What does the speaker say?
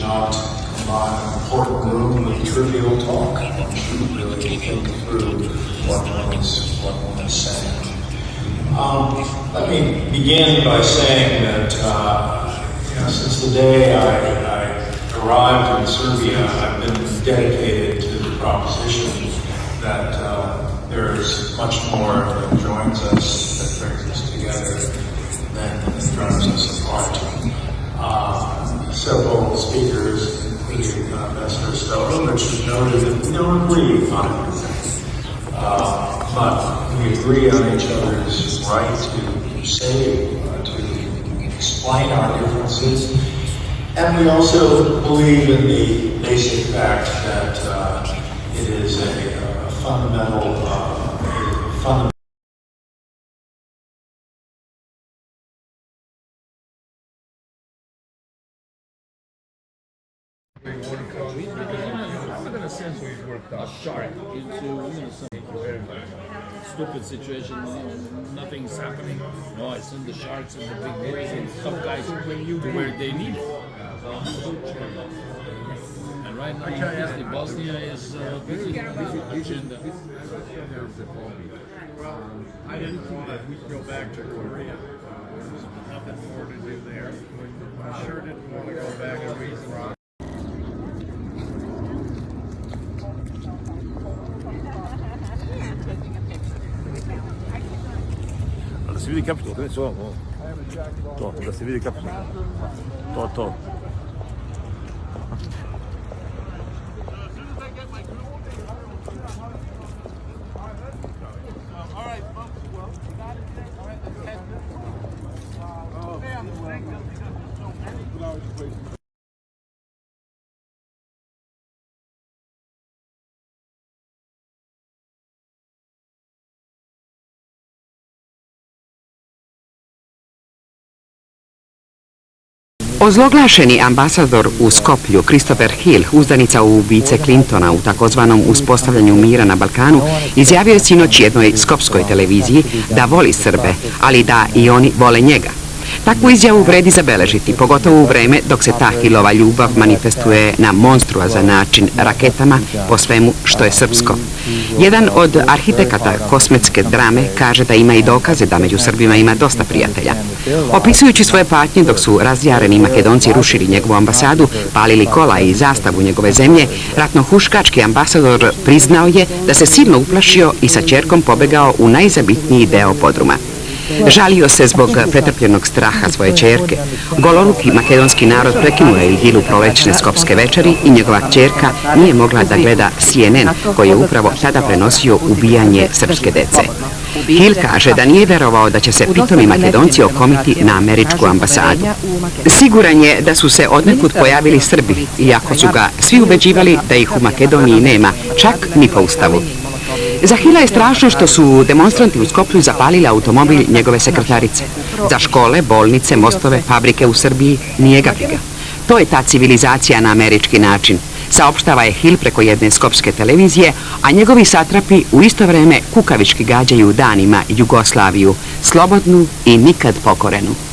not combine an important room with trivial talk. One should really think through what one is saying. Let me begin by saying that since the day I arrived in Serbia, I've been dedicated to the proposition that there is much more that joins us, that brings us together, than drives us apart. Several speakers, including Ambassador Tahir, noted that we don't agree on everything, but we agree on each other's right to say, to explain our differences, and we also believe in the basic fact that it is a fundamental. In a sense, we've worked out shark into something very stupid situation. Nothing's happening. No, I send the sharks and the big boys and tough guys to where they need it. And right now, Bosnia is busy agenda. I didn't want to go back to Korea. There's nothing more to do there. I sure didn't want to go back and read the rock. Da se vidi kapital, okreći ovom, to, da se vidi kapital, to. Ozloglašeni ambasador u Skoplju, Kristofer Hila, uzdanica u ubice Clintona u takozvanom uspostavljanju mira na Balkanu, izjavio je sinoć jednoj skopskoj televiziji da voli Srbe, ali da i oni vole njega. Takvu izjavu vredi zabeležiti, pogotovo u vreme dok se ta Hilova ljubav manifestuje na monstruozan način raketama po svemu što je srpsko. Jedan od arhitekata kosmetske drame kaže da ima i dokaze da među Srbima ima dosta prijatelja. Opisujući svoje patnje dok su razjareni Makedonci rušili njegovu ambasadu, palili kola i zastavu njegove zemlje, ratnohuškački ambasador priznao je da se silno uplašio i sa ćerkom pobegao u najzabitniji deo podruma. Žalio se zbog pretrpljenog straha svoje ćerke. Goloruki makedonski narod prekinuo je idilu prolećne skopske večeri i njegova ćerka nije mogla da gleda CNN koji je upravo tada prenosio ubijanje srpske dece. Hil kaže da nije verovao da će se pitomi Makedonci okomiti na američku ambasadu. Siguran je da su se odnekud pojavili Srbi, iako su ga svi ubeđivali da ih u Makedoniji nema, čak ni po ustavu. Za Hila je strašno što su demonstranti u Skoplju zapalili automobil njegove sekretarice. Za škole, bolnice, mostove, fabrike u Srbiji nije ga briga. To je ta civilizacija na američki način, saopštava je Hil preko jedne skopske televizije, a njegovi satrapi u isto vreme kukavički gađaju danima Jugoslaviju, slobodnu i nikad pokorenu.